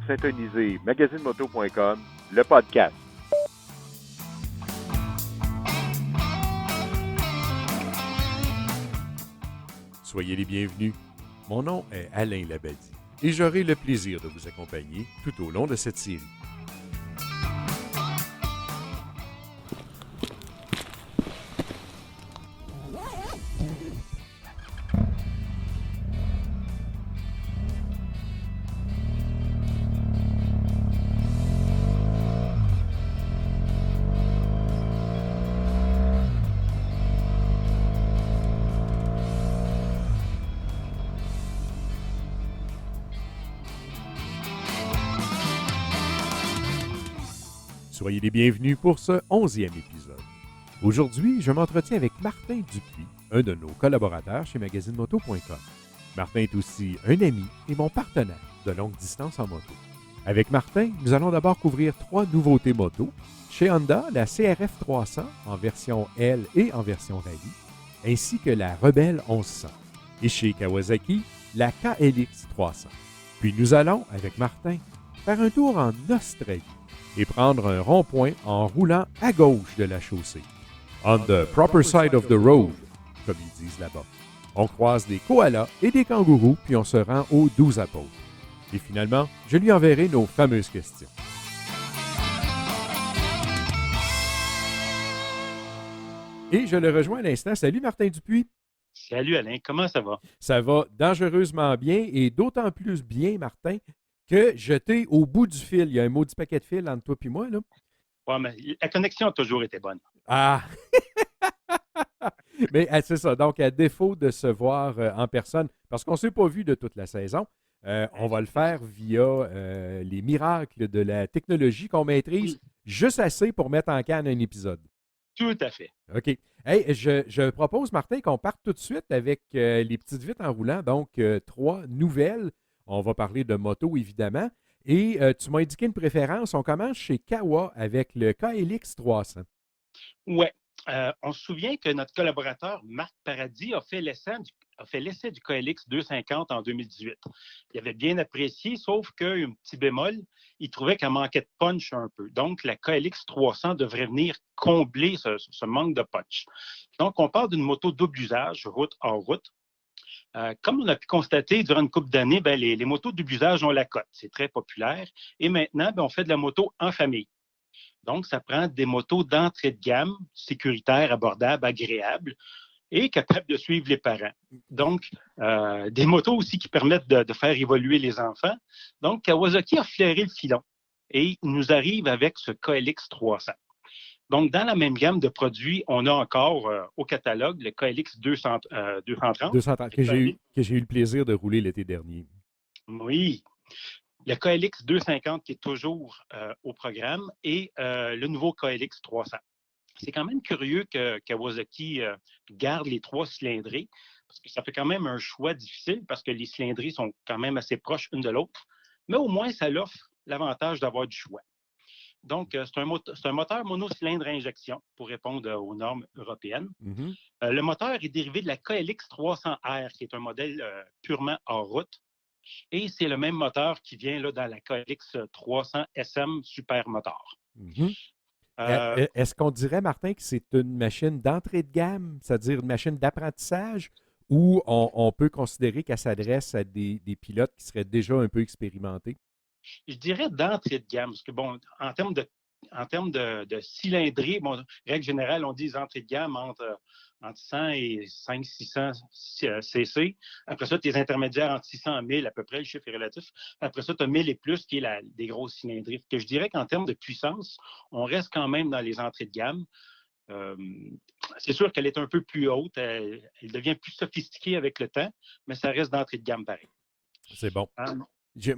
syntoniser magazinemoto.com, le podcast. Soyez les bienvenus. Mon nom est Alain Labadie et j'aurai le plaisir de vous accompagner tout au long de cette série. Soyez les bienvenus pour ce 11e épisode. Aujourd'hui, je m'entretiens avec Martin Dupuis, un de nos collaborateurs chez magazinemoto.com. Martin est aussi un ami et mon partenaire de longue distance en moto. Avec Martin, nous allons d'abord couvrir 3 nouveautés moto. Chez Honda, la CRF 300 en version L et en version Rallye, ainsi que la Rebelle 1100. Et chez Kawasaki, la KLX 300. Puis nous allons, avec Martin, faire un tour en Australie et prendre un rond-point en roulant à gauche de la chaussée. On the proper side of the road, comme ils disent là-bas. On croise des koalas et des kangourous, puis on se rend aux 12 apôtres. Et finalement, je lui enverrai nos fameuses questions. Et je le rejoins à l'instant. Salut Martin Dupuis. Salut Alain, comment ça va? Ça va dangereusement bien et d'autant plus bien, Martin, que je t'ai au bout du fil. Il y a un maudit paquet de fil entre toi et moi, là. Ouais, mais la connexion a toujours été bonne. Ah! Mais c'est ça. Donc, à défaut de se voir en personne, parce qu'on ne s'est pas vu de toute la saison, on va le faire via les miracles de la technologie qu'on maîtrise juste assez pour mettre en canne un épisode. Tout à fait. OK. Hey, je propose, Martin, qu'on parte tout de suite avec les petites vites en roulant. Donc, 3 nouvelles. On va parler de moto, évidemment. Et tu m'as indiqué une préférence. On commence chez Kawa avec le KLX 300. Ouais. On se souvient que notre collaborateur Marc Paradis a fait l'essai du KLX 250 en 2018. Il avait bien apprécié, sauf qu'un petit bémol, il trouvait qu'elle manquait de punch un peu. Donc, la KLX 300 devrait venir combler ce manque de punch. Donc, on parle d'une moto double usage, route hors route. Comme on a pu constater durant une couple d'années, les motos double usage ont la cote. C'est très populaire. Et maintenant, on fait de la moto en famille. Donc, ça prend des motos d'entrée de gamme, sécuritaires, abordables, agréables et capables de suivre les parents. Donc, des motos aussi qui permettent de faire évoluer les enfants. Donc, Kawasaki a flairé le filon et nous arrive avec ce KLX 300. Donc, dans la même gamme de produits, on a encore au catalogue le KLX 230. 230 que j'ai eu le plaisir de rouler l'été dernier. Oui. Le KLX 250 qui est toujours au programme et le nouveau KLX 300. C'est quand même curieux que Kawasaki garde les 3 cylindrés parce que ça fait quand même un choix difficile parce que les cylindrés sont quand même assez proches l'une de l'autre. Mais au moins, ça l'offre l'avantage d'avoir du choix. Donc, c'est un moteur monocylindre à injection pour répondre aux normes européennes. Mm-hmm. Le moteur est dérivé de la KLX 300R, qui est un modèle purement hors route. Et c'est le même moteur qui vient là, dans la KLX 300 SM Supermotor. Mm-hmm. Est-ce qu'on dirait, Martin, que c'est une machine d'entrée de gamme, c'est-à-dire une machine d'apprentissage, ou on peut considérer qu'elle s'adresse à des pilotes qui seraient déjà un peu expérimentés? Je dirais d'entrée de gamme, parce que, bon, en termes de cylindrée, bon, règle générale, on dit entrées de gamme entre 100 et 500-600 cc. Après ça, tes intermédiaires entre 600 et 1000, à peu près, le chiffre est relatif. Après ça, tu as 1000 et plus, qui est des grosses cylindrées. Que je dirais qu'en termes de puissance, on reste quand même dans les entrées de gamme. C'est sûr qu'elle est un peu plus haute. Elle devient plus sophistiquée avec le temps, mais ça reste d'entrée de gamme pareil. C'est bon.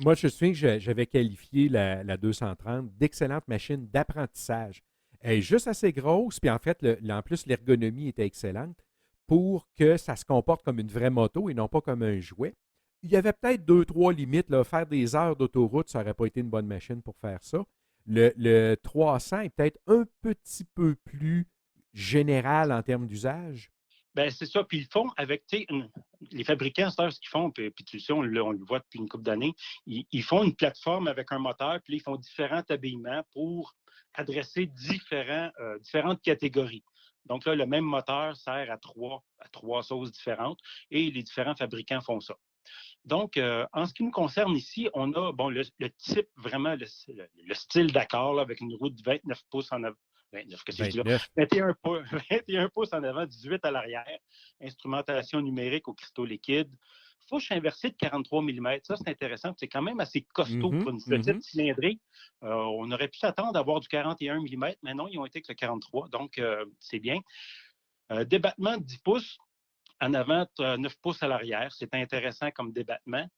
Moi, je me souviens que j'avais qualifié la 230 d'excellente machine d'apprentissage. Elle est juste assez grosse, puis en fait, en plus, l'ergonomie était excellente pour que ça se comporte comme une vraie moto et non pas comme un jouet. Il y avait peut-être 2-3 limites. Là. Faire des heures d'autoroute, ça n'aurait pas été une bonne machine pour faire ça. Le 300 est peut-être un petit peu plus général en termes d'usage. Ben, c'est ça. Puis ils font avec les fabricants, c'est ce qu'ils font, puis tu le sais, on le voit depuis une couple d'années, ils font une plateforme avec un moteur, puis là, ils font différents habillements pour adresser différentes catégories. Donc là, le même moteur sert à trois sauces différentes et les différents fabricants font ça. Donc, en ce qui nous concerne ici, on a le type, vraiment le style d'accord, avec une roue de 29 pouces en avant. 29, qu'est-ce que je dis là? 29. 21 pouces en avant, 18 à l'arrière. Instrumentation numérique au cristaux liquides. Fouche inversée de 43 mm. Ça, c'est intéressant. C'est quand même assez costaud pour une petite cylindrée. On aurait pu s'attendre d'avoir du 41 mm, mais non, ils ont été avec le 43. Donc, c'est bien. Débattement de 10 pouces. En avant, 9 pouces à l'arrière. C'est intéressant comme débattement.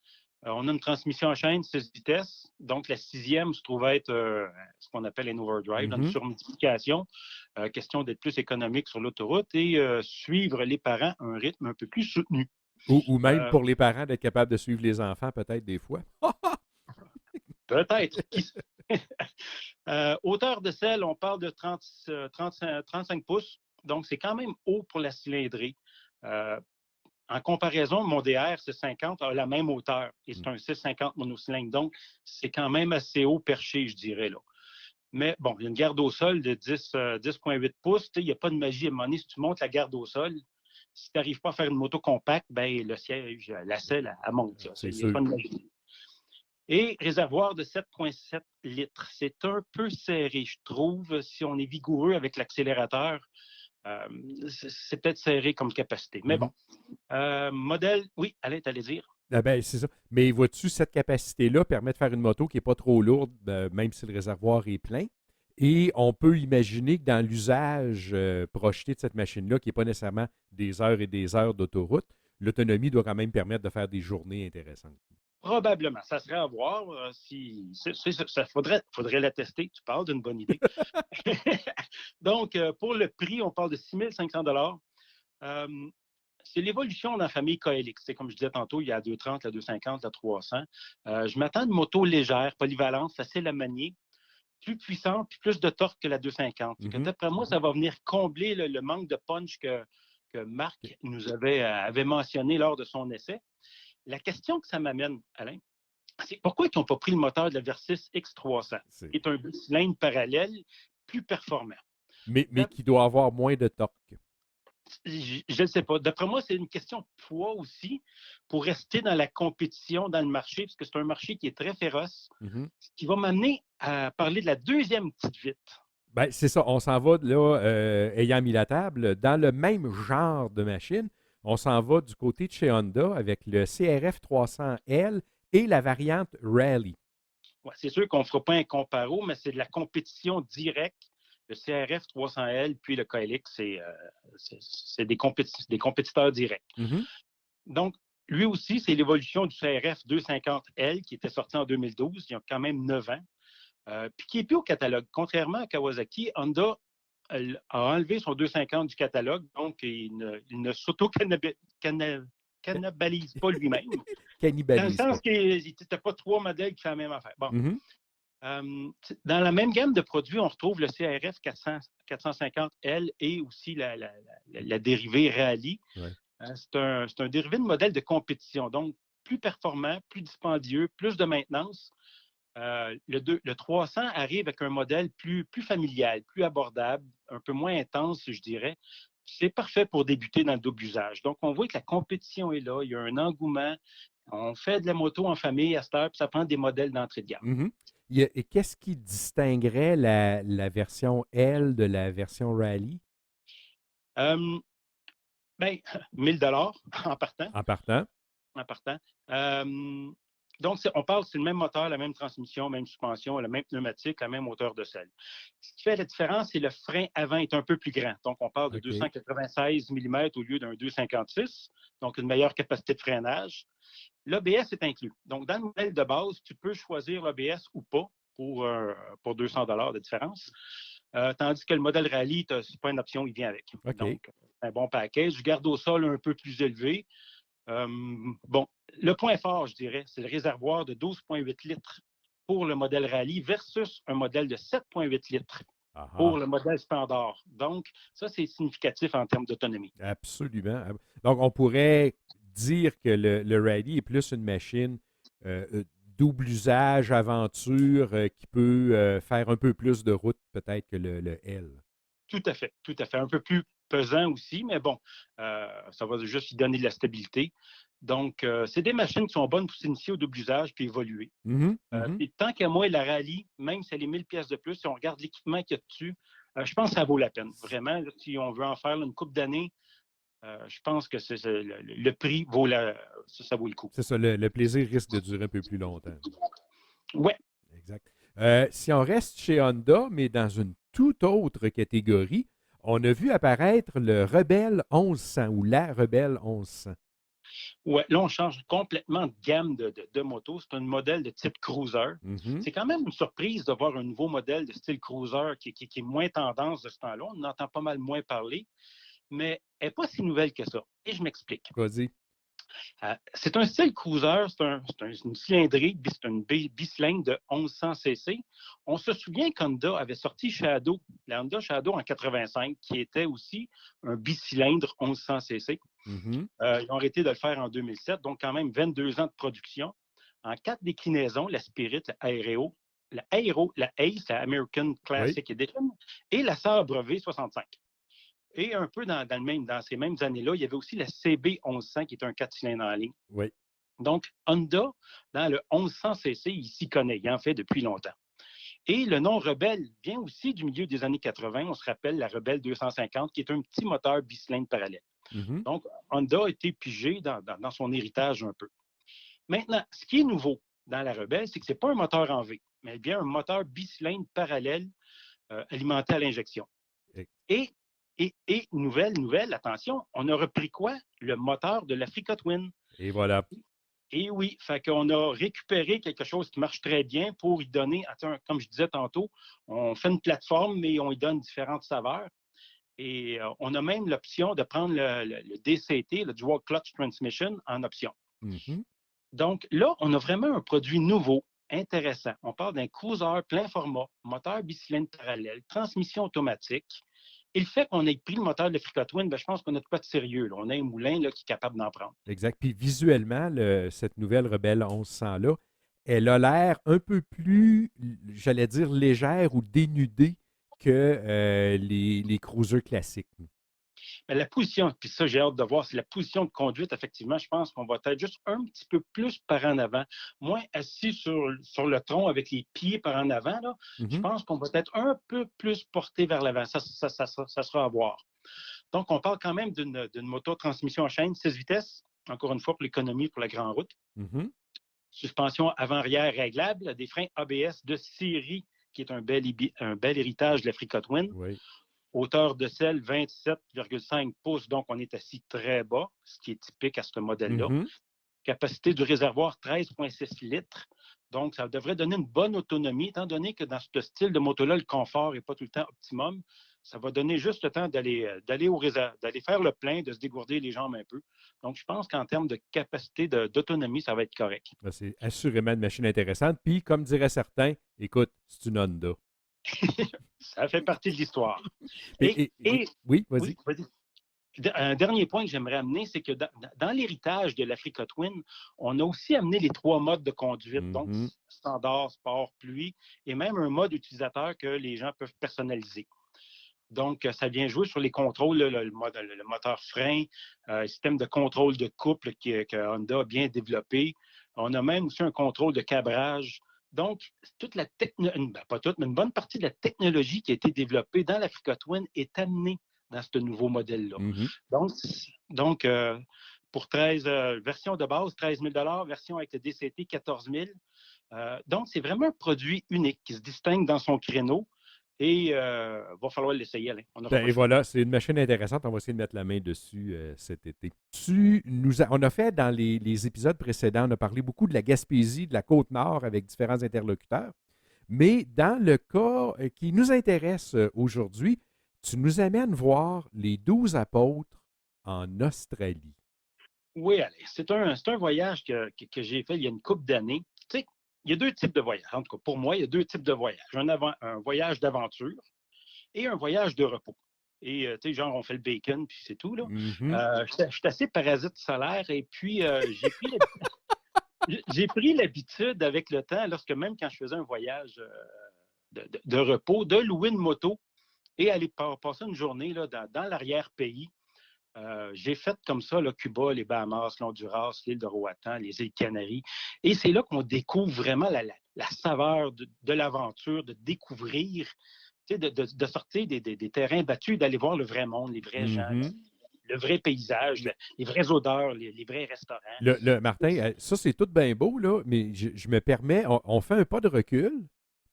On a une transmission en chaîne 6 vitesses. Donc, la sixième se trouve être ce qu'on appelle un overdrive, une surmultiplication. Question d'être plus économique sur l'autoroute et suivre les parents à un rythme un peu plus soutenu. Ou même pour les parents d'être capables de suivre les enfants, peut-être des fois. Peut-être. Hauteur de selle, on parle de 35 pouces. Donc, c'est quand même haut pour la cylindrée. En comparaison, mon DR C50 a la même hauteur et c'est un C50 monocylindre. Donc, c'est quand même assez haut perché, je dirais, là. Mais bon, il y a une garde au sol de 10,8 pouces. Il n'y a pas de magie à un moment donné. Si tu montes la garde au sol, si tu n'arrives pas à faire une moto compacte, ben, le siège, la selle, elle monte. Il n'y a pas de magie. Et réservoir de 7,7 litres. C'est un peu serré, je trouve, si on est vigoureux avec l'accélérateur. C'est peut-être serré comme capacité. Mais bon, modèle, oui, allez, t'allais dire. Ah ben, c'est ça. Mais vois-tu, cette capacité-là permet de faire une moto qui n'est pas trop lourde, même si le réservoir est plein. Et on peut imaginer que dans l'usage projeté de cette machine-là, qui n'est pas nécessairement des heures et des heures d'autoroute, l'autonomie doit quand même permettre de faire des journées intéressantes. Probablement. Ça serait à voir. Ça faudrait la tester. Tu parles d'une bonne idée. Donc, pour le prix, on parle de 6 500 $. C'est l'évolution dans la famille KLX. C'est comme je disais tantôt, il y a la 230, la 250, la 300. Je m'attends à une moto légère, polyvalente, facile à manier, plus puissante puis plus de torque que la 250. D'après moi, ça va venir combler le manque de punch que Marc nous avait mentionné lors de son essai. La question que ça m'amène, Alain, c'est pourquoi ils n'ont pas pris le moteur de la Versys X300, qui est un bicylindre parallèle plus performant. Mais qui doit avoir moins de torque. Je ne sais pas. D'après moi, c'est une question de poids aussi pour rester dans la compétition dans le marché, parce que c'est un marché qui est très féroce, ce qui va m'amener à parler de la deuxième petite vite. Ben, c'est ça. On s'en va, là, ayant mis la table, dans le même genre de machine. On s'en va du côté de chez Honda avec le CRF 300L et la variante Rally. Ouais, c'est sûr qu'on ne fera pas un comparo, mais c'est de la compétition directe. Le CRF 300L puis le KLX, c'est des compétiteurs directs. Donc, lui aussi, c'est l'évolution du CRF 250L qui était sorti en 2012, il y a quand même 9 ans, puis qui n'est plus au catalogue. Contrairement à Kawasaki, Honda a enlevé son 250 du catalogue, donc il ne s'auto-cannibalise pas lui-même. Dans le sens qu'il n'était pas 3 modèles qui font la même affaire. Bon. Dans la même gamme de produits, on retrouve le CRF 450L et aussi la dérivée Rally. Ouais. C'est un dérivé de modèle de compétition, donc plus performant, plus dispendieux, plus de maintenance. Le 300 arrive avec un modèle plus familial, plus abordable, un peu moins intense, je dirais. C'est parfait pour débuter dans le double usage. Donc, on voit que la compétition est là, il y a un engouement. On fait de la moto en famille à cette heure, puis ça prend des modèles d'entrée de gamme. Et qu'est-ce qui distinguerait la version L de la version Rally? 1 000 $ en partant. En partant. Donc, on parle, c'est le même moteur, la même transmission, même suspension, la même pneumatique, la même hauteur de selle. Ce qui fait la différence, c'est le frein avant est un peu plus grand. Donc, on parle de 296 mm au lieu d'un 256, donc une meilleure capacité de freinage. L'ABS est inclus. Donc, dans le modèle de base, tu peux choisir l'ABS ou pas pour 200 $ de différence. Tandis que le modèle Rally, ce n'est pas une option, il vient avec. Donc, un bon package. Garde au sol un peu plus élevé. Le point fort, je dirais, c'est le réservoir de 12,8 litres pour le modèle Rally versus un modèle de 7,8 litres pour le modèle standard. Donc, ça, c'est significatif en termes d'autonomie. Absolument. Donc, on pourrait dire que le rallye est plus une machine double usage, aventure, qui peut faire un peu plus de route peut-être que le L. Tout à fait, tout à fait. Un peu plus pesant aussi, mais bon, ça va juste lui donner de la stabilité. Donc, c'est des machines qui sont bonnes pour s'initier au double usage puis évoluer. Mhm, mhm. Puis tant qu'à moi, la rallye, même si elle est 1000 pièces de plus, si on regarde l'équipement qu'il y a dessus, je pense que ça vaut la peine. Vraiment, là, si on veut en faire là, une couple d'années, je pense que le prix ça vaut le coup. C'est ça, le plaisir risque de durer un peu plus longtemps. Ouais. Exact. Si on reste chez Honda, mais dans une toute autre catégorie, on a vu apparaître le Rebelle 1100 ou la Rebelle 1100. Ouais, là, on change complètement de gamme de motos. C'est un modèle de type cruiser. Mhm. C'est quand même une surprise de voir un nouveau modèle de style cruiser qui est moins tendance de ce temps-là. On en entend pas mal moins parler, mais elle n'est pas si nouvelle que ça. Et je m'explique. Vas-y. C'est un style cruiser, une cylindrée, c'est une bicylindre de 1100 cc. On se souvient qu'Honda avait sorti Shadow, la Honda Shadow en 85, qui était aussi un bicylindre 1100 cc. Mhm. Ils ont arrêté de le faire en 2007, donc quand même 22 ans de production. En 4 déclinaisons, la Spirit, la Ace, la American Oui. Classic Edition, et la Sabre V65. Et un peu dans ces mêmes années-là, il y avait aussi la CB 1100 qui est un 4 cylindres en ligne. Oui. Donc, Honda, dans le 1100 cc, il s'y connaît, il en fait depuis longtemps. Et le nom Rebelle vient aussi du milieu des années 80. On se rappelle la Rebelle 250, qui est un petit moteur bicylindre parallèle. Mhm. Donc, Honda a été pigé dans son héritage un peu. Maintenant, ce qui est nouveau dans la Rebelle, c'est que ce n'est pas un moteur en V, mais bien un moteur bicylindre parallèle alimenté à l'injection. Et- Et nouvelle, attention, on a repris quoi? Le moteur de l'Africa Twin. Et voilà. Et oui, fait qu'on a récupéré quelque chose qui marche très bien pour y donner, comme je disais tantôt, on fait une plateforme, mais on y donne différentes saveurs. Et on a même l'option de prendre le DCT, le Dual Clutch Transmission, en option. Mhm. Donc là, on a vraiment un produit nouveau, intéressant. On parle d'un cruiser plein format, moteur bicylindre parallèle, transmission automatique. Et le fait qu'on ait pris le moteur de l'Africa Twin, je pense qu'on a de quoi de sérieux. Là. On a un moulin là, qui est capable d'en prendre. Exact. Puis visuellement, cette nouvelle Rebelle 1100-là, elle a l'air un peu plus, j'allais dire, légère ou dénudée que les cruisers classiques. Mais la position, puis ça, j'ai hâte de voir, c'est la position de conduite, effectivement, je pense qu'on va être juste un petit peu plus par en avant, moins assis sur le tronc avec les pieds par en avant. Là. Je Mhm. pense qu'on va être un peu plus porté vers l'avant. Ça sera à voir. Donc, on parle quand même d'une moto transmission en chaîne, 6 vitesses, encore une fois, pour l'économie, pour la grande route. Mhm. Suspension avant-arrière réglable, des freins ABS de série, qui est un bel héritage de l'Africa Twin. Oui. Hauteur de selle, 27,5 pouces, donc on est assis très bas, ce qui est typique à ce modèle-là. Mhm. Capacité du réservoir, 13,6 litres. Donc, ça devrait donner une bonne autonomie, étant donné que dans ce style de moto-là, le confort n'est pas tout le temps optimum. Ça va donner juste le temps d'aller faire le plein, de se dégourdir les jambes un peu. Donc, je pense qu'en termes de capacité d'autonomie, ça va être correct. C'est assurément une machine intéressante. Puis, comme diraient certains, écoute, c'est une Honda. Ça fait partie de l'histoire. Oui, Oui, vas-y. vas-y. Un dernier point que j'aimerais amener, c'est que dans l'héritage de l'Africa Twin, on a aussi amené les 3 modes de conduite, donc Mhm. standard, sport, pluie, et même un mode utilisateur que les gens peuvent personnaliser. Donc, ça vient jouer sur les contrôles, le moteur frein, système de contrôle de couple que Honda a bien développé. On a même aussi un contrôle de cabrage. Donc, toute la pas toute, mais une bonne partie de la technologie qui a été développée dans l'Africa Twin est amenée dans ce nouveau modèle-là. Mhm. Donc, pour version de base, 13 000 version avec le DCT, 14 000 donc, c'est vraiment un produit unique qui se distingue dans son créneau et il va falloir l'essayer, Alain. Et voilà, c'est une machine intéressante. On va essayer de mettre la main dessus cet été. On a fait dans les épisodes précédents, on a parlé beaucoup de la Gaspésie, de la Côte-Nord avec différents interlocuteurs. Mais dans le cas qui nous intéresse aujourd'hui, tu nous amènes voir les 12 apôtres en Australie. Oui, Alain. C'est un voyage que j'ai fait il y a une couple d'années. Tu sais, il y a 2 types de voyages. En tout cas, pour moi, il y a 2 types de voyages. Un voyage d'aventure et un voyage de repos. Et, tu sais, genre, on fait le bacon, puis c'est tout, là. Mhm. Je suis assez parasite solaire et puis j'ai pris l'habitude avec le temps, lorsque même quand je faisais un voyage de repos, de louer une moto et aller passer une journée là, dans l'arrière-pays. J'ai fait comme ça, là, Cuba, les Bahamas, l'Honduras, l'île de Roatan, les îles Canaries. Et c'est là qu'on découvre vraiment la saveur de l'aventure, de découvrir, tu sais, de sortir des terrains battus, d'aller voir le vrai monde, les vrais gens, Mhm. le vrai paysage, les vraies odeurs, les vrais restaurants. Martin, ça, c'est tout bien beau, là, mais je me permets, on fait un pas de recul,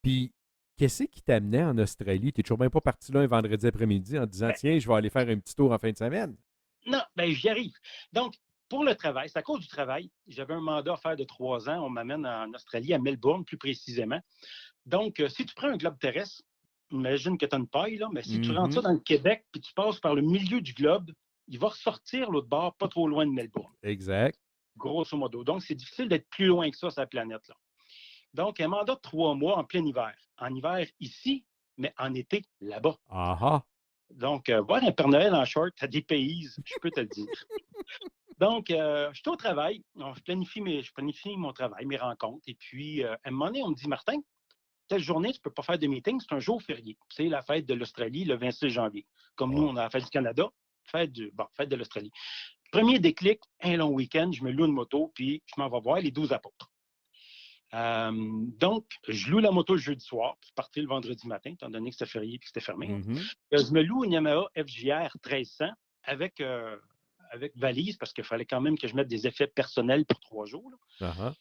puis qu'est-ce qui t'amenait en Australie? Tu n'es toujours même pas parti là un vendredi après-midi en disant, Ben, tiens, je vais aller faire un petit tour en fin de semaine. non, ben j'y arrive. Donc, pour le travail, c'est à cause du travail. J'avais un mandat à faire de 3 ans. On m'amène en Australie, à Melbourne, plus précisément. Donc, si tu prends un globe terrestre, imagine que tu as une paille, là, mais si tu rentres ça Mhm. dans le Québec, puis tu passes par le milieu du globe, il va ressortir l'autre bord, pas trop loin de Melbourne, Exact. grosso modo. Donc, c'est difficile d'être plus loin que ça, sur la planète, là. Donc, un mandat de 3 mois en plein hiver. En hiver ici, mais en été là-bas. Ah ah. Donc, voir un Père Noël en short, ça dépayse, je peux te le dire. Donc, je suis au travail. Je planifie mon travail, mes rencontres. Et puis, à un moment donné, on me dit, Martin, telle journée, tu ne peux pas faire de meeting, c'est un jour férié. C'est la fête de l'Australie, le 26 janvier. Comme nous, Oh. on a la fête du Canada, fête de l'Australie. Premier déclic, un long week-end, je me loue une moto, puis je m'en vais voir les 12 apôtres. Donc, je loue la moto le jeudi soir, puis partir le vendredi matin, étant donné que c'était férié et que c'était fermé. Mhm. Je me loue une Yamaha FJR 1300 avec, avec valise, parce qu'il fallait quand même que je mette des effets personnels pour 3 jours, là. Ah ah.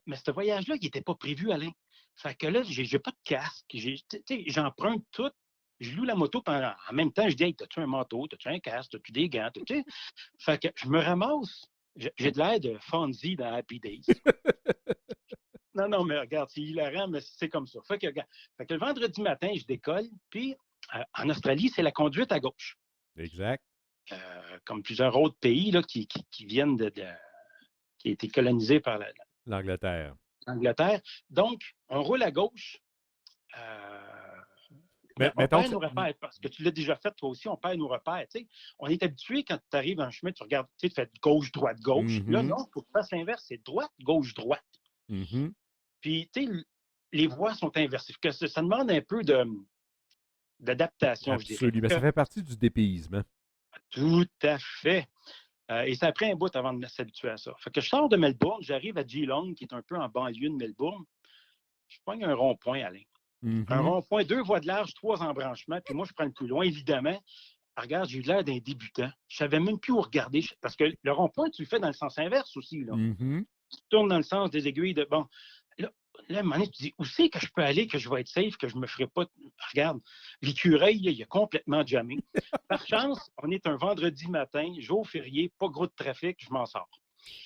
Mais ce voyage-là, il n'était pas prévu, Alain. Fait que là, j'ai pas de casque. J'emprunte tout. Je loue la moto en même temps. Je dis, hey, t'as-tu un manteau? T'as-tu un casque? T'as-tu des gants? Fait que je me ramasse. J'ai de l'air de Fonzie dans Happy Days. Non, non, mais regarde, c'est hilarant, mais c'est comme ça. Fait que le vendredi matin, je décolle. Puis, en Australie, c'est la conduite à gauche. Exact. Comme plusieurs autres pays là, qui viennent qui a été colonisés par L'Angleterre. l'Angleterre. Donc, on roule à gauche. Euh, mais Mais, on mettons perd que. nos repères, parce que tu l'as déjà fait, toi aussi, on perd nos repères. Tu sais. On est habitué, quand tu arrives dans un chemin, tu regardes, tu fais gauche, droite, gauche. Là, Mhm. non, il faut que tu fasses l'inverse, c'est droite, gauche, droite. Mhm. Puis, tu sais, les voies sont inversées. Ça demande un peu d'adaptation, je dirais. Absolument. Ça fait partie du dépaysement. Tout à fait. Et ça a pris un bout avant de s'habituer à ça. Fait que je sors de Melbourne, j'arrive à Geelong, qui est un peu en banlieue de Melbourne. Je pogne un rond-point, Alain. Un Mhm. rond-point, 2 voies de large, 3 embranchements, puis moi, je prends le plus loin, évidemment. Regarde, j'ai eu l'air d'un débutant. Je savais même plus où regarder, parce que le rond-point, tu le fais dans le sens inverse aussi, là. Mhm. Tu tournes dans le sens des aiguilles de... Bon, là à un moment donné, tu te dis, où c'est que je peux aller, que je vais être safe, que je me ferai pas... Regarde, l'écureuil, il a complètement jammé. Par chance, on est un vendredi matin, jour férié, pas gros de trafic, je m'en sors.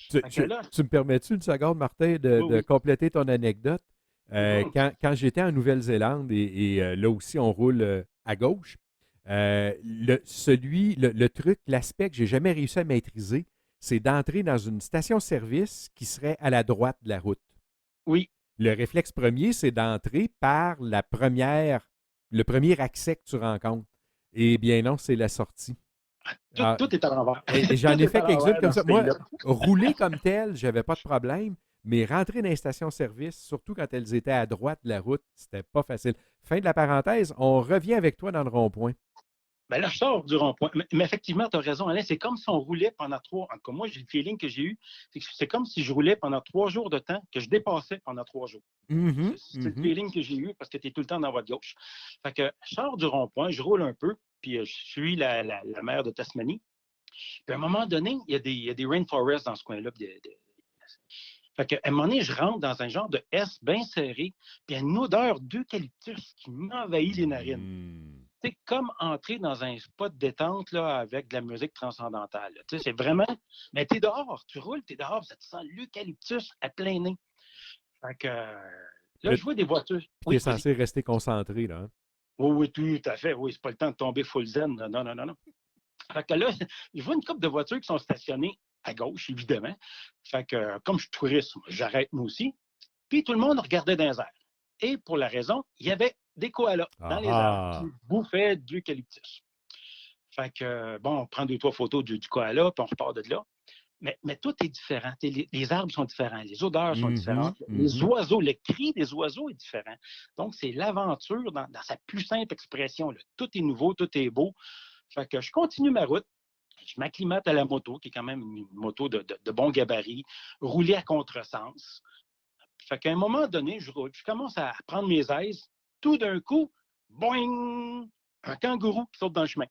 Tu, Fait que tu- là, tu me permets-tu une seconde, Martin, de, oui, de oui. compléter ton anecdote? Mhm. Quand j'étais en Nouvelle-Zélande, et là aussi, on roule à gauche, le truc, l'aspect que j'ai jamais réussi à maîtriser, c'est d'entrer dans une station-service qui serait à la droite de la route. Oui, Le réflexe premier, c'est d'entrer par le premier accès que tu rencontres. Eh bien non, c'est la sortie. Ah, tout est à l'envers. et j'en Tout ai est fait à quelques-unes l'envers comme dans ça. ce Moi, pays-là. rouler comme tel, j'avais pas de problème, mais rentrer dans les stations-service, surtout quand elles étaient à droite de la route, c'était pas facile. Fin de la parenthèse, on revient avec toi dans le rond-point. Ben là, je sors du rond-point. Mais effectivement, tu as raison, Alain. C'est comme si on roulait pendant 3. En tout cas, moi, j'ai le feeling que j'ai eu. C'est comme si je roulais pendant 3 jours de temps, que je dépassais pendant 3 jours. Mhm, C'est le mhm. feeling que j'ai eu parce que tu es tout le temps dans la voie de gauche. Fait que je sors du rond-point, je roule un peu, puis je suis la mer de Tasmanie. Puis à un moment donné, il y a des rainforests dans ce coin-là. Fait qu'à un moment donné, je rentre dans un genre de S bien serré, puis il y a une odeur d'eucalyptus qui m'envahit les narines. Hmm. C'est comme entrer dans un spot de détente là, avec de la musique transcendantale. Tu sais, c'est vraiment. Mais t'es dehors, tu roules, t'es dehors, ça te sent l'eucalyptus à plein nez. Fait que là, Puis je vois des voitures. tu es Oui, vas-y. censé rester concentré, là. Hein? Oui, oui, tout à fait. Oui, c'est pas le temps de tomber full zen. Non, non, non, non. Fait que là, je vois une couple de voitures qui sont stationnées à gauche, évidemment. Fait que comme je suis touriste, j'arrête moi aussi. Puis tout le monde regardait dans les airs. Et pour la raison, il y avait des koalas dans Ah les arbres qui ah! bouffaient de l'eucalyptus. Fait que, bon, on prend 2-3 photos du koala, puis on repart de là. Mais tout est différent. Les arbres sont différents, les odeurs sont différentes, les oiseaux, le cri des oiseaux est différent. Donc, c'est l'aventure dans sa plus simple expression, là. Tout est nouveau, tout est beau. Fait que je continue ma route. Je m'acclimate à la moto, qui est quand même une moto de bon gabarit, rouler à contresens. Fait qu'à un moment donné, je commence à prendre mes aises. Tout d'un coup, boing! Un kangourou qui saute dans le chemin.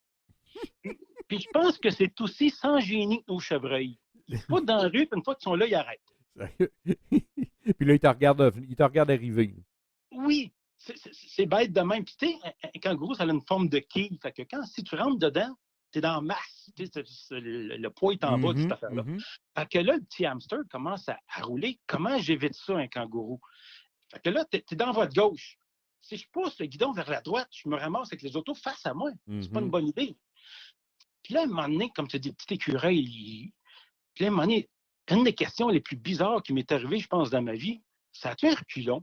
Puis je pense que c'est aussi sans génie que nos chevreuils. Ils se foutent dans la rue, puis une fois qu'ils sont là, ils arrêtent. Puis là, il te regarde arriver. Oui, c'est bête de même. Puis tu sais, un kangourou, ça a une forme de quille. Fait que si tu rentres dedans, t'es dans la masse. Le poids est en bas de cette affaire-là. Fait que là, le petit hamster commence à rouler. Comment j'évite ça, un kangourou? Fait que là, t'es dans votre gauche. Si je pousse le guidon vers la droite, je me ramasse avec les autos face à moi. C'est pas une bonne idée. Puis là, à un moment donné, comme tu dis, petit écureuil, puis là, à un moment donné, une des questions les plus bizarres qui m'est arrivée, je pense, dans ma vie, ça a-tu un reculon?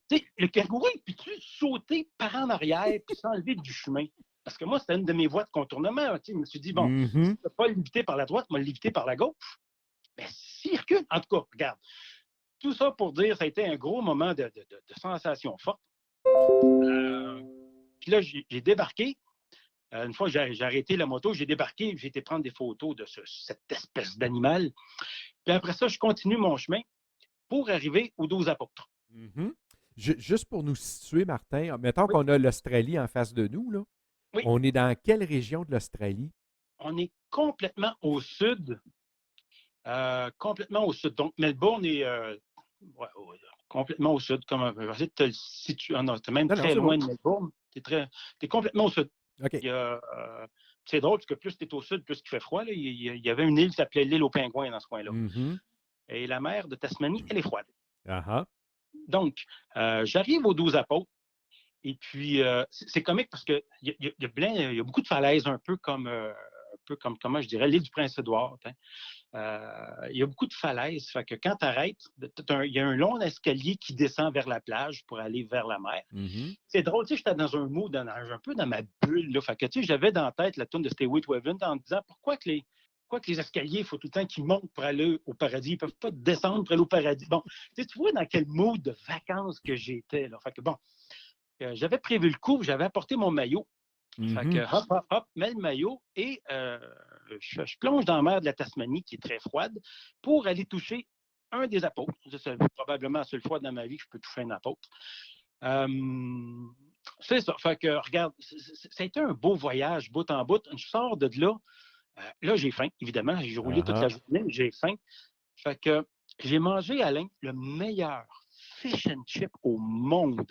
Tu sais, le kangourou, il peut-tu sauter par en arrière puis s'enlever du chemin? Parce que moi, c'était une de mes voies de contournement. Tu sais, je me suis dit, bon, si tu ne peux pas l'éviter par la droite, moi, l'éviter par la gauche. Mais s'il recule, en tout cas, regarde. Tout ça pour dire, ça a été un gros moment de sensation forte. Puis là, j'ai débarqué. Une fois que j'ai arrêté la moto, j'ai débarqué, j'ai été prendre des photos de cette espèce d'animal. Puis après ça, je continue mon chemin pour arriver aux 12 apôtres. Juste pour nous situer, Martin, mettons qu'on a l'Australie en face de nous, là. Oui. On est dans quelle région de l'Australie? On est complètement au sud. Complètement au sud. Donc, Melbourne est complètement au sud. Je vais essayer de te le situer. Non, tu es même très loin de Melbourne. Tu es complètement au sud. OK. C'est drôle parce que plus tu es au sud, plus il fait froid. Là. Il y avait une île qui s'appelait l'île aux pingouins dans ce coin-là. Et la mer de Tasmanie, elle est froide. Donc, j'arrive aux 12 apôtres. Et puis, c'est comique parce qu'il y a beaucoup de falaises, un peu comme comment je dirais, l'île du Prince-Édouard. Il y a beaucoup de falaises. Fait que quand tu arrêtes, il y a un long escalier qui descend vers la plage pour aller vers la mer. C'est drôle, tu sais, j'étais dans un mood, un peu dans ma bulle. Là. Fait que, tu sais, j'avais dans la tête la tune de Stairway to Heaven en me disant pourquoi que les escaliers, il faut tout le temps qu'ils montent pour aller au paradis. Ils ne peuvent pas descendre pour aller au paradis. Bon, tu vois dans quel mood de vacances que j'étais. Là. Fait que bon, j'avais prévu le coup, j'avais apporté mon maillot. Fait que hop, mets le maillot et je plonge dans la mer de la Tasmanie, qui est très froide, pour aller toucher un des apôtres. C'est probablement la seule fois dans ma vie que je peux toucher un apôtre. C'est ça. Fait que, regarde, ça a été un beau voyage, bout en bout. Je sors de là. Là, j'ai faim, évidemment. J'ai roulé toute la journée, mais j'ai faim. Fait que j'ai mangé, Alain, le meilleur fish and chip au monde.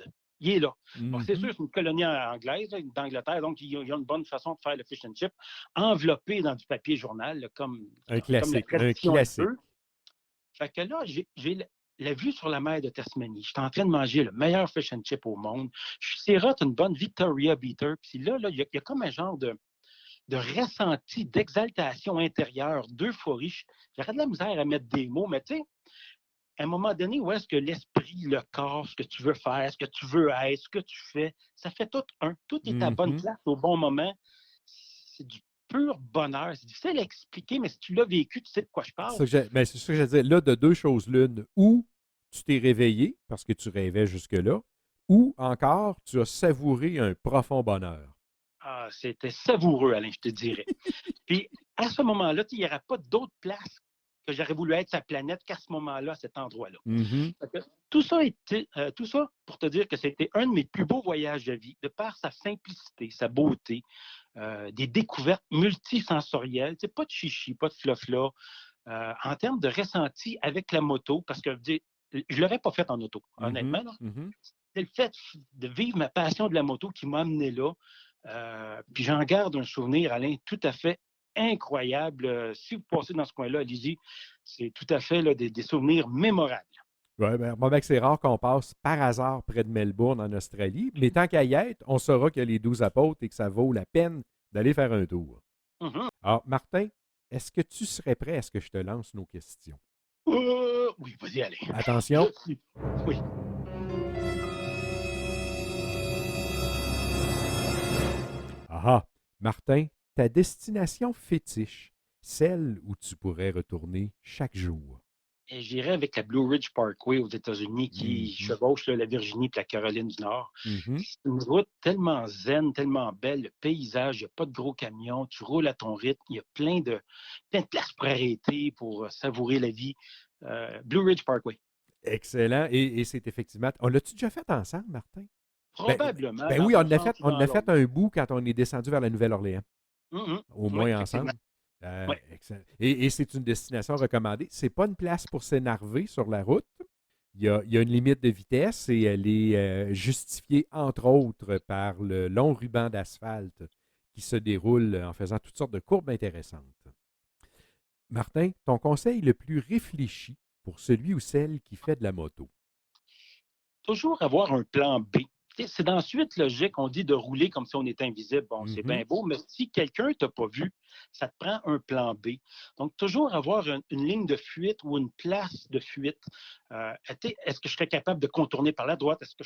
Il est là. Bon, c'est sûr, c'est une colonie anglaise, là, d'Angleterre, donc il y a une bonne façon de faire le fish and chip, enveloppé dans du papier journal, là, comme un classique. Comme un classique. Fait que là, j'ai la vue sur la mer de Tasmanie. Je suis en train de manger le meilleur fish and chip au monde. Je sirote une bonne Victoria Beater. Puis là, il y a comme un genre de ressenti, d'exaltation intérieure, d'euphorie. J'aurais de la misère à mettre des mots, mais tu sais, à un moment donné, où est-ce que l'esprit, le corps, ce que tu veux faire, ce que tu veux être, ce que tu fais, ça fait tout un. Tout est à bonne place au bon moment. C'est du pur bonheur. C'est difficile à expliquer, mais si tu l'as vécu, tu sais de quoi je parle. C'est ça que je disais. Là, de deux choses l'une. Ou tu t'es réveillé parce que tu rêvais jusque-là, ou encore tu as savouré un profond bonheur. Ah, c'était savoureux, Alain, je te dirais. Puis, à ce moment-là, il n'y aurait pas d'autre place que j'aurais voulu être sa planète qu'à ce moment-là, à cet endroit-là. Tout ça pour te dire que c'était un de mes plus beaux voyages de vie, de par sa simplicité, sa beauté, des découvertes multisensorielles, pas de chichi, pas de flafla, en termes de ressenti avec la moto, parce que je ne l'aurais pas fait en auto, honnêtement. C'est le fait de vivre ma passion de la moto qui m'a amené là. Puis j'en garde un souvenir, Alain, tout à fait incroyable. Si vous passez dans ce coin-là, allez-y. C'est tout à fait là, des souvenirs mémorables. Oui, bien, c'est rare qu'on passe par hasard près de Melbourne, en Australie. Mais tant qu'à y être, on saura qu'il y a les 12 apôtres et que ça vaut la peine d'aller faire un tour. Alors, Martin, est-ce que tu serais prêt à ce que je te lance nos questions? Oui, vas-y, allez. Attention. Oui. Ah, Martin, ta destination fétiche, celle où tu pourrais retourner chaque jour? Et j'irais avec la Blue Ridge Parkway aux États-Unis qui Mhm. chevauche là, la Virginie et la Caroline du Nord. Mhm. C'est une route tellement zen, tellement belle, le paysage, il n'y a pas de gros camions, tu roules à ton rythme, il y a plein de places pour arrêter, pour savourer la vie. Blue Ridge Parkway. Excellent. Et c'est effectivement. On l'a-tu déjà fait ensemble, Martin? Ben, Probablement ben dans oui, un sens ou on dans a fait l'autre. un bout quand on est descendu vers la Nouvelle-Orléans, au Oui, moins effectivement. ensemble. Oui. Excellent. Et c'est une destination recommandée. C'est pas une place pour s'énerver sur la route. Il y a une limite de vitesse et elle est justifiée, entre autres, par le long ruban d'asphalte qui se déroule en faisant toutes sortes de courbes intéressantes. Martin, ton conseil le plus réfléchi pour celui ou celle qui fait de la moto? Toujours avoir un plan B. C'est dans la suite logique, on dit de rouler comme si on était invisible. Bon, c'est bien Mhm. beau, mais si quelqu'un ne t'a pas vu, ça te prend un plan B. Donc, toujours avoir une ligne de fuite ou une place de fuite. Est-ce que je serais capable de contourner par la droite? Est-ce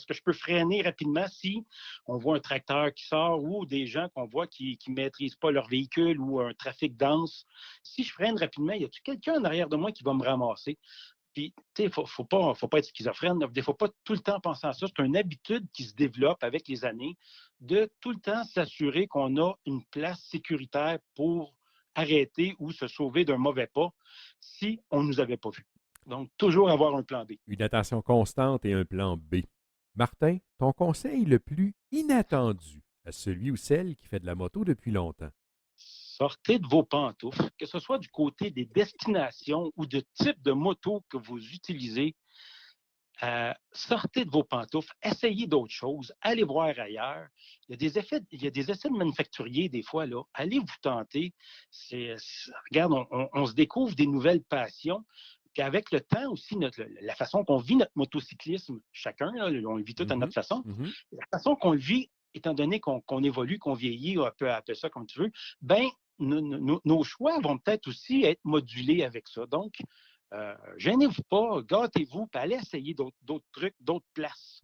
que je peux freiner rapidement si on voit un tracteur qui sort ou des gens qu'on voit qui ne maîtrisent pas leur véhicule ou un trafic dense? Si je freine rapidement, y a-t-il quelqu'un en arrière de moi qui va me ramasser? Puis, tu sais, il faut pas être schizophrène. Il ne faut pas tout le temps penser à ça. C'est une habitude qui se développe avec les années de tout le temps s'assurer qu'on a une place sécuritaire pour arrêter ou se sauver d'un mauvais pas si on ne nous avait pas vus. Donc, toujours avoir un plan B. Une attention constante et un plan B. Martin, ton conseil le plus inattendu à celui ou celle qui fait de la moto depuis longtemps? Sortez de vos pantoufles, que ce soit du côté des destinations ou de type de moto que vous utilisez. Sortez de vos pantoufles, essayez d'autres choses, allez voir ailleurs. Il y a des essais de manufacturiers des fois, là. Allez vous tenter. Regarde, on se découvre des nouvelles passions. Puis avec le temps aussi, la façon qu'on vit notre motocyclisme, chacun, là, on le vit tout à Mhm. notre façon. Mhm. La façon qu'on le vit, étant donné qu'on évolue, qu'on vieillit, appelle ça comme tu veux, ben nos choix vont peut-être aussi être modulés avec ça. Donc, gênez-vous pas, gâtez-vous, puis allez essayer d'autres trucs, d'autres places.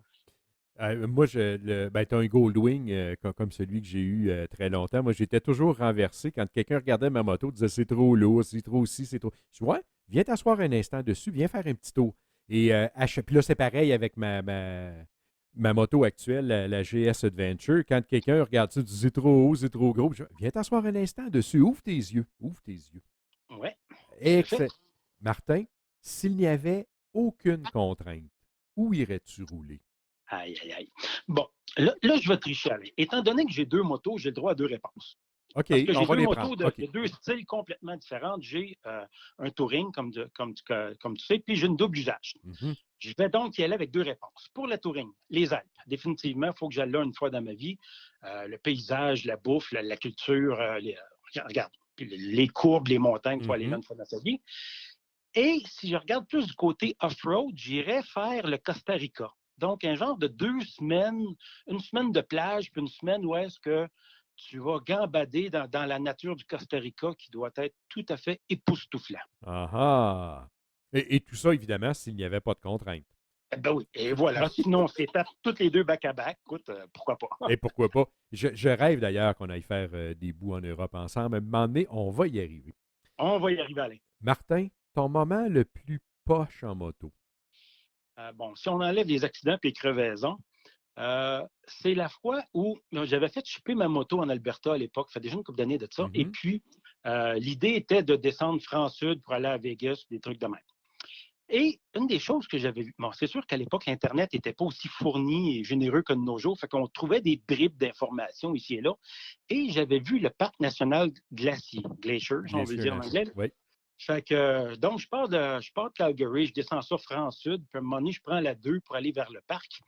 Moi, ben, tu as un Goldwing comme celui que j'ai eu très longtemps. Moi, j'étais toujours renversé quand quelqu'un regardait ma moto, disait c'est trop lourd, c'est trop ci, c'est trop. Je dis ouais, viens t'asseoir un instant dessus, viens faire un petit tour. Et puis là, c'est pareil avec ma moto actuelle, la GS Adventure. Quand quelqu'un regarde ça, dit c'est trop haut, c'est trop gros, je dis, viens t'asseoir un instant dessus, ouvre tes yeux, ouvre tes yeux. Oui, tout à fait. Excellent. Martin, s'il n'y avait aucune contrainte, où irais-tu rouler? Aïe, aïe, aïe. Bon, là, je vais tricher avec. Étant donné que j'ai deux motos, j'ai le droit à deux réponses. OK, Parce que on j'ai va deux les prendre. motos OK. de deux styles complètement différents. J'ai un touring, comme tu sais, puis j'ai une double usage. Mhm. Je vais donc y aller avec deux réponses. Pour la touring, les Alpes. Définitivement, il faut que j'aille là une fois dans ma vie. Le paysage, la bouffe, la culture, regarde, puis les courbes, les montagnes, il faut aller là Mhm. une fois dans sa vie. Et si je regarde plus du côté off-road, j'irais faire le Costa Rica. Donc, un genre de 2 semaines, une semaine de plage, puis une semaine où est-ce que tu vas gambader dans la nature du Costa Rica qui doit être tout à fait époustouflant. Ah ah. Et tout ça, évidemment, s'il n'y avait pas de contrainte. Eh ben oui, et voilà. Sinon, on s'étape toutes les deux back-à-back. Écoute, pourquoi pas? Et pourquoi pas? Je rêve d'ailleurs qu'on aille faire des bouts en Europe ensemble. À un moment donné, on va y arriver. On va y arriver, Alain. Martin, ton moment le plus poche en moto? Bon, si on enlève les accidents et les crevaisons, c'est la fois où j'avais fait chipper ma moto en Alberta à l'époque, ça fait déjà une couple d'années de ça. Et Mhm. puis, l'idée était de descendre France-Sud pour aller à Vegas, des trucs de même. Et une des choses que j'avais vues, bon, c'est sûr qu'à l'époque, l'Internet n'était pas aussi fourni et généreux que de nos jours, fait qu'on trouvait des bribes d'informations ici et là. Et j'avais vu le parc national glacier, Glacier, si on veut le Glacier dire en National. anglais. Oui. Fait que, donc, je pars de Calgary, je descends ça France-Sud, puis à un moment donné, je prends la 2 pour aller vers le parc.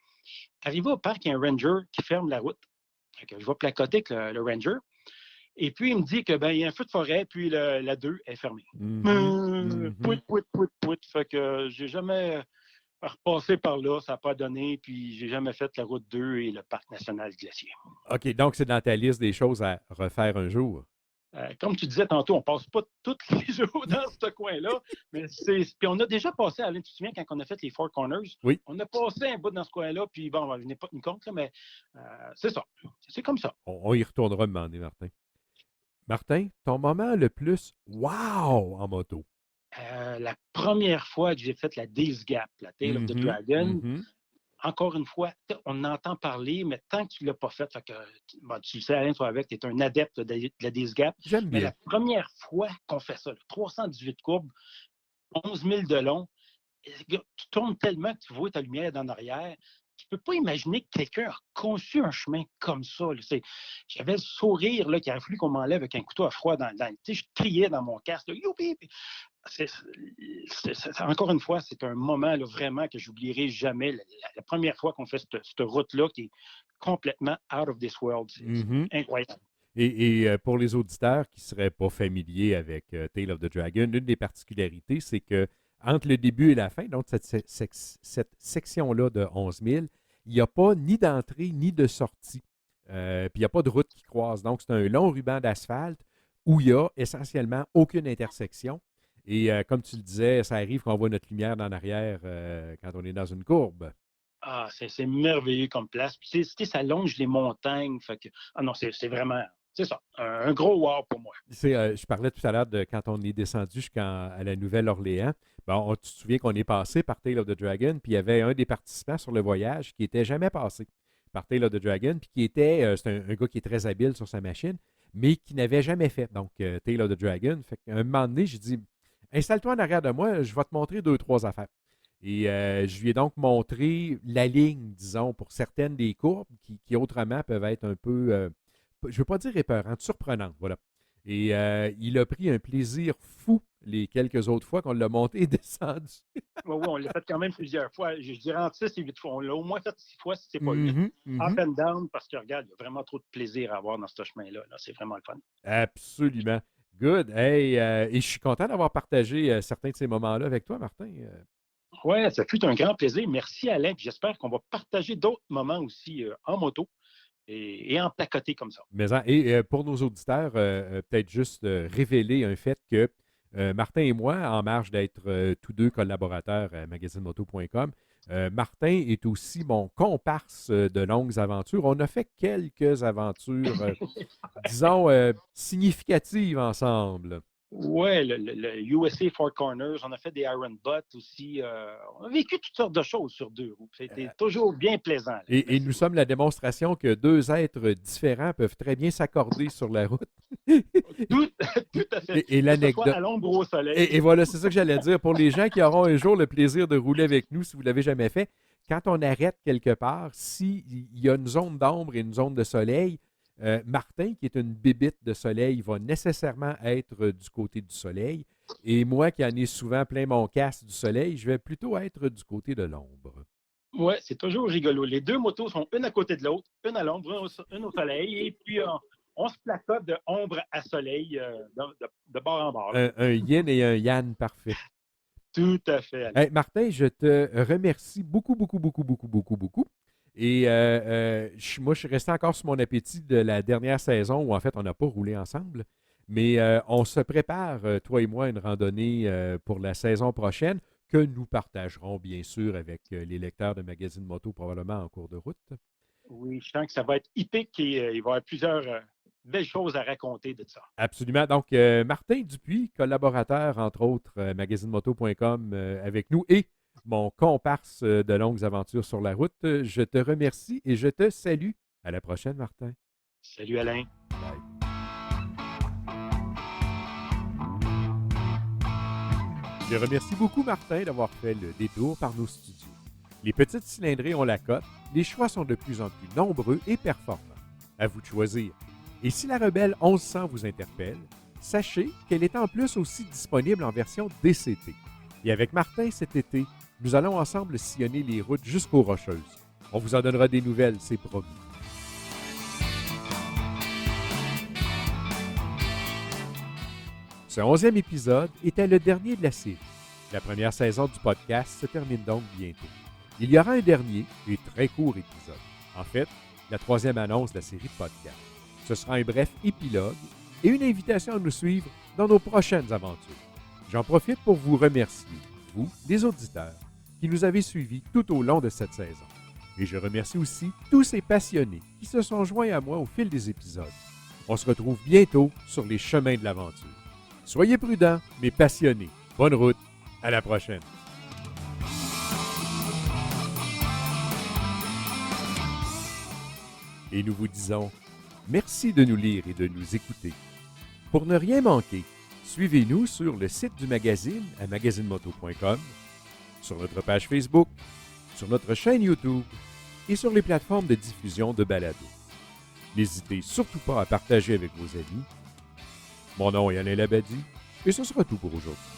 Arrivé au parc, il y a un ranger qui ferme la route. Fait que je vais placoter avec le ranger. Et puis, il me dit que il y a un feu de forêt, puis la 2 est fermée. Mhm. Mhm. Pouit, pouit, pouit, pouit. Fait que j'ai jamais repassé par là, ça n'a pas donné, puis j'ai jamais fait la route 2 et le parc national glacier. OK, donc c'est dans ta liste des choses à refaire un jour. Comme tu disais tantôt, on ne passe pas tous les jours dans ce coin-là, mais puis on a déjà passé, Alain, tu te souviens, quand on a fait les Four Corners, Oui. on a passé un bout dans ce coin-là, puis bon, je n'ai pas tenu compte, là, mais c'est ça. C'est comme ça. On y retournera un moment donné, Martin. Martin, ton moment le plus wow en moto? La première fois que j'ai fait la Days Gap, la Tale of the Mhm, Dragon, mhm. encore une fois, on entend parler, mais tant que tu ne l'as pas fait, bon, tu le sais, Alain, toi avec, tu es un adepte de la Days Gap, J'aime mais bien. la première fois qu'on fait ça, 318 courbes, 11 000 de long, tu tournes tellement que tu vois ta lumière d'en arrière. Tu ne peux pas imaginer que quelqu'un a conçu un chemin comme ça. J'avais le sourire là, qu'il aurait fallu qu'on m'enlève avec un couteau à froid dans le. Je criais dans mon casque. Là, youpi! Encore une fois, c'est un moment là, vraiment que j'oublierai jamais. La première fois qu'on fait cette route-là qui est complètement out of this world. C'est Mhm. incroyable. Et pour les auditeurs qui ne seraient pas familiers avec Tale of the Dragon, une des particularités, c'est que entre le début et la fin, donc cette section-là de 11 000, il n'y a pas ni d'entrée ni de sortie. Puis il n'y a pas de route qui croise. Donc, c'est un long ruban d'asphalte où il n'y a essentiellement aucune intersection. Et comme tu le disais, ça arrive qu'on voit notre lumière en arrière quand on est dans une courbe. Ah, c'est merveilleux comme place. Puis, ça longe les montagnes. Non, c'est vraiment, c'est ça, un gros wow pour moi. Tu sais, je parlais tout à l'heure de quand on est descendu jusqu'à la Nouvelle-Orléans. Bon, tu te souviens qu'on est passé par Tale of the Dragon, puis il y avait un des participants sur le voyage qui n'était jamais passé par Tale of the Dragon, puis qui était, c'est un gars qui est très habile sur sa machine, mais qui n'avait jamais fait, donc Tale of the Dragon. Fait qu'à un moment donné, j'ai dit, installe-toi en arrière de moi, je vais te montrer deux, trois affaires. Et je lui ai donc montré la ligne, disons, pour certaines des courbes qui autrement peuvent être un peu, je ne veux pas dire épeurantes, surprenantes, voilà. Et il a pris un plaisir fou les quelques autres fois qu'on l'a monté et descendu. Oui, oui, on l'a fait quand même plusieurs fois. Je dirais entre 6 et 8 fois. On l'a au moins fait 6 fois, si ce n'est pas 8. Mhm, Up mhm. and down, parce que regarde, il y a vraiment trop de plaisir à avoir dans ce chemin-là. Là. C'est vraiment le fun. Absolument. Good. Hey, et je suis content d'avoir partagé certains de ces moments-là avec toi, Martin. Oui, ça fut un grand plaisir. Merci, Alain. Puis j'espère qu'on va partager d'autres moments aussi en moto et en placoté comme ça. Et pour nos auditeurs, peut-être juste révéler un fait que Martin et moi, en marge d'être tous deux collaborateurs à magazinemoto.com, Martin est aussi mon comparse de longues aventures. On a fait quelques aventures, disons, significatives ensemble. Oui, le USA Four Corners, on a fait des Iron Butt aussi. On a vécu toutes sortes de choses sur deux roues. C'était toujours bien plaisant. Là. Et nous sommes la démonstration que deux êtres différents peuvent très bien s'accorder sur la route. Tout, tout à fait. Et Que ce soit l'anecdote. à l'ombre ou au soleil. Et voilà, c'est ça que j'allais dire. Pour les gens qui auront un jour le plaisir de rouler avec nous, si vous ne l'avez jamais fait, quand on arrête quelque part, s'il y a une zone d'ombre et une zone de soleil, Martin, qui est une bébite de soleil, va nécessairement être du côté du soleil. Et moi, qui en ai souvent plein mon casque du soleil, je vais plutôt être du côté de l'ombre. Oui, c'est toujours rigolo. Les deux motos sont une à côté de l'autre, une à l'ombre, une au soleil, et puis on se placote de ombre à soleil de bord en bord. Un yin et un yang parfait. Tout à fait. Hey, Martin, je te remercie beaucoup, beaucoup, beaucoup, beaucoup, beaucoup, beaucoup. Et moi, je suis resté encore sur mon appétit de la dernière saison où, en fait, on n'a pas roulé ensemble. Mais on se prépare, toi et moi, une randonnée pour la saison prochaine que nous partagerons, bien sûr, avec les lecteurs de Magazine Moto, probablement en cours de route. Oui, je sens que ça va être hippique et il va y avoir plusieurs belles choses à raconter de ça. Absolument. Donc, Martin Dupuis, collaborateur, entre autres, magazinemoto.com avec nous et mon comparse de longues aventures sur la route. Je te remercie et je te salue. À la prochaine, Martin. Salut Alain. Bye. Je remercie beaucoup Martin d'avoir fait le détour par nos studios. Les petites cylindrées ont la cote, les choix sont de plus en plus nombreux et performants. À vous de choisir. Et si la Rebelle 1100 vous interpelle, sachez qu'elle est en plus aussi disponible en version DCT. Et avec Martin cet été, nous allons ensemble sillonner les routes jusqu'aux Rocheuses. On vous en donnera des nouvelles, c'est promis. Ce 11e épisode était le dernier de la série. La première saison du podcast se termine donc bientôt. Il y aura un dernier et très court épisode. En fait, la troisième annonce de la série de podcasts. Ce sera un bref épilogue et une invitation à nous suivre dans nos prochaines aventures. J'en profite pour vous remercier, vous, les auditeurs, qui nous avez suivis tout au long de cette saison. Et je remercie aussi tous ces passionnés qui se sont joints à moi au fil des épisodes. On se retrouve bientôt sur les chemins de l'aventure. Soyez prudents, mais passionnés. Bonne route. À la prochaine. Et nous vous disons merci de nous lire et de nous écouter. Pour ne rien manquer, suivez-nous sur le site du magazine à magazinemoto.com, sur notre page Facebook, sur notre chaîne YouTube et sur les plateformes de diffusion de balados. N'hésitez surtout pas à partager avec vos amis. Mon nom est Alain Labadie et ce sera tout pour aujourd'hui.